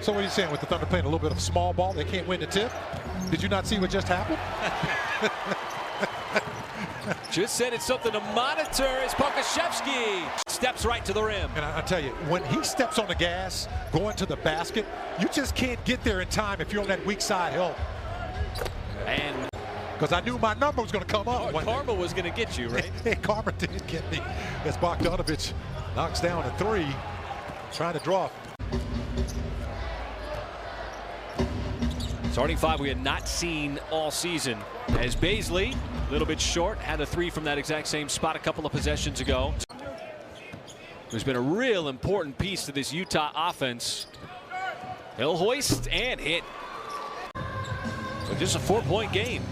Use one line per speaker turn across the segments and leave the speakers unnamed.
So what are you saying with the Thunder playing a little bit of small ball? They can't win the tip? Did you not see what just happened?
Just said it's something to monitor as Pokashevsky steps right to the rim.
And I tell you, when he steps on the gas, going to the basket, you just can't get there in time if you're on that weak side help.
And
because I knew my number was going to come up.
Karma was going to get you, right?
Hey, Karma did get me. As Bogdanovic knocks down a three, trying to draw.
Starting five we had not seen all season. As Baisley, a little bit short, had a three from that exact same spot a couple of possessions ago. Who's been a real important piece to this Utah offense. He'll hoist and hit. So just a 4-point game.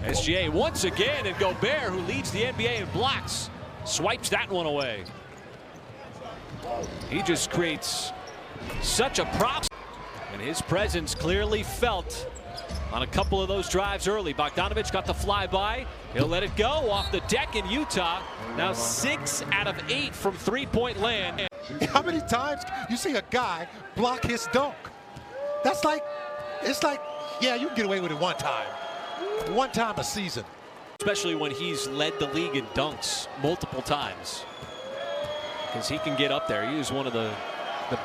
SGA once again, and Gobert, who leads the NBA in blocks, swipes that one away. He just creates such a prop. And his presence clearly felt on a couple of those drives early. Bogdanovic got the flyby. He'll let it go off the deck in Utah. Now 6 out of 8 from three-point land.
How many times you see a guy block his dunk? That's like, it's like, yeah, you can get away with it one time. One time a season.
Especially when he's led the league in dunks multiple times. Because he can get up there. He is one of the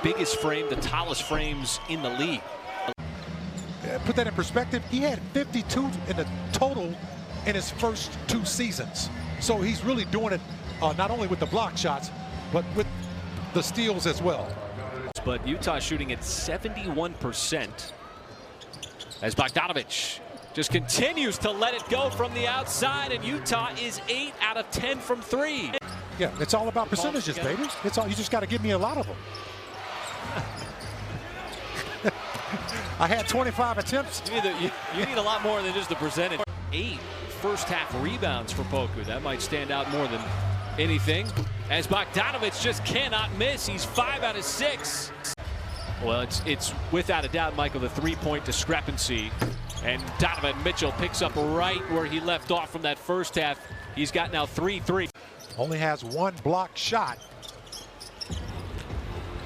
biggest frame, the tallest frames in the league.
Put that in perspective, he had 52 in the total in his first 2 seasons. So he's really doing it not only with the block shots, but with the steals as well.
But Utah shooting at 71% as Bogdanovic just continues to let it go from the outside, and Utah is 8 out of 10 from 3.
Yeah, it's all about percentages, baby. It's all, you just got to give me a lot of them. I had 25 attempts.
You need a lot more than just the percentage. 8 first-half rebounds for Poku. That might stand out more than anything. As Bogdanovic just cannot miss. He's 5 out of 6. Well, it's without a doubt, Michael, the three-point discrepancy. And Donovan Mitchell picks up right where he left off from that first half. He's got now 3
Only has 1 block shot.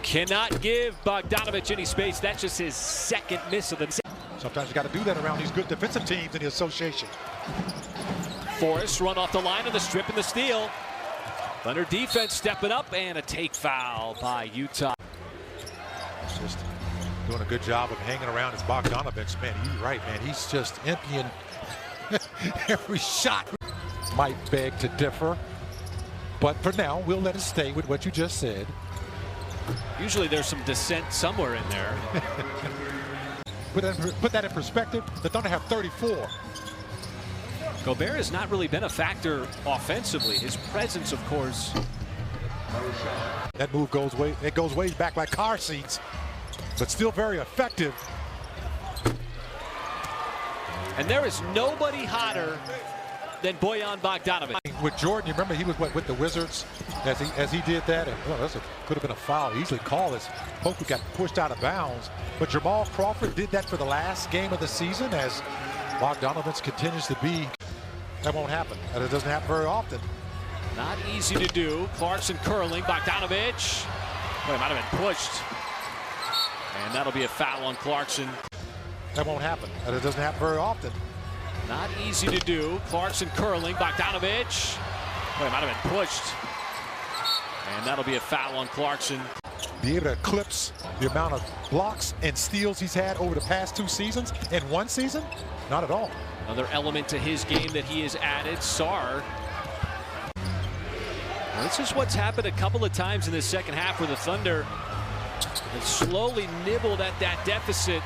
Cannot give Bogdanovic any space. That's just his second miss of the night.
Sometimes you got to do that around these good defensive teams in the association.
Forrest run off the line of the strip and the steal. Thunder defense stepping up, and a take foul by Utah.
It's just doing a good job of hanging around his Bogdanovic. Man, you're right, man. He's just emptying every shot. Might beg to differ, but for now, we'll let it stay with what you just said.
Usually there's some dissent somewhere in there.
Put that in perspective, the Thunder have 34.
Gobert has not really been a factor offensively. His presence, of course.
That move goes way back like car seats, but still very effective.
And there is nobody hotter than Bojan Bogdanovic.
With Jordan, you remember he was with the Wizards as he did that, and well, could have been a foul. He easily called as Poku got pushed out of bounds. But Jamal Crawford did that for the last game of the season as Bogdanovic continues to be. That won't happen. That doesn't happen very often.
Not easy to do. Clarkson curling. Bogdanovic. Well, he might have been pushed. And that'll be a foul on Clarkson.
That won't happen. That doesn't happen very often.
Not easy to do. Clarkson curling. Bogdanovic. Well, he might have been pushed. And that'll be a foul on Clarkson.
Be able to eclipse the amount of blocks and steals he's had over the past 2 seasons in 1 season? Not at all.
Another element to his game that he has added, Sarr. Well, this is what's happened a couple of times in the second half where the Thunder have slowly nibbled at that deficit.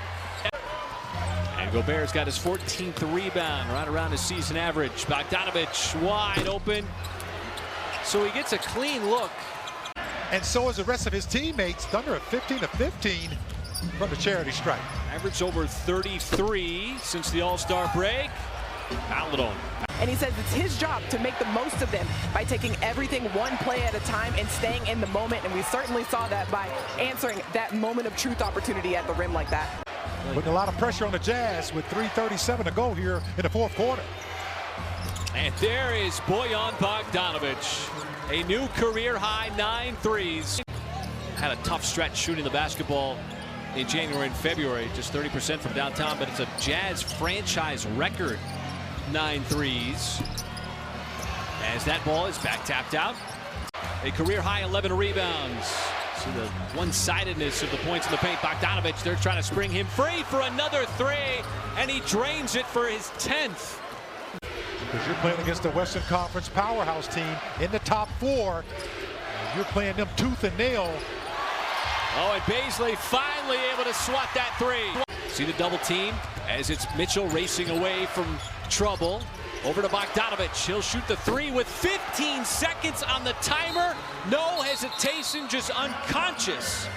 And Gobert's got his 14th rebound, right around his season average. Bogdanovic wide open. So he gets a clean look.
And so is the rest of his teammates. Thunder at 15 of 15 from the charity stripe.
Average over 33 since the All-Star break. Maladon.
And he says it's his job to make the most of them by taking everything one play at a time and staying in the moment. And we certainly saw that by answering that moment of truth opportunity at the rim like that.
Putting a lot of pressure on the Jazz with 3:37 to go here in the 4th quarter.
And there is Bojan Bogdanovic. A new career high 9 threes. Had a tough stretch shooting the basketball in January and February, just 30% from downtown, but it's a Jazz franchise record 9 threes. As that ball is back tapped out. A career high 11 rebounds. See the one-sidedness of the points in the paint. Bogdanovic, they're trying to spring him free for another three, and he drains it for his 10th.
Because you're playing against the Western Conference powerhouse team in the top 4. You're playing them tooth and nail.
Oh, and Baisley finally able to swat that three. See the double team as it's Mitchell racing away from trouble. Over to Bogdanovic. He'll shoot the three with 15 seconds on the timer. No hesitation, just unconscious.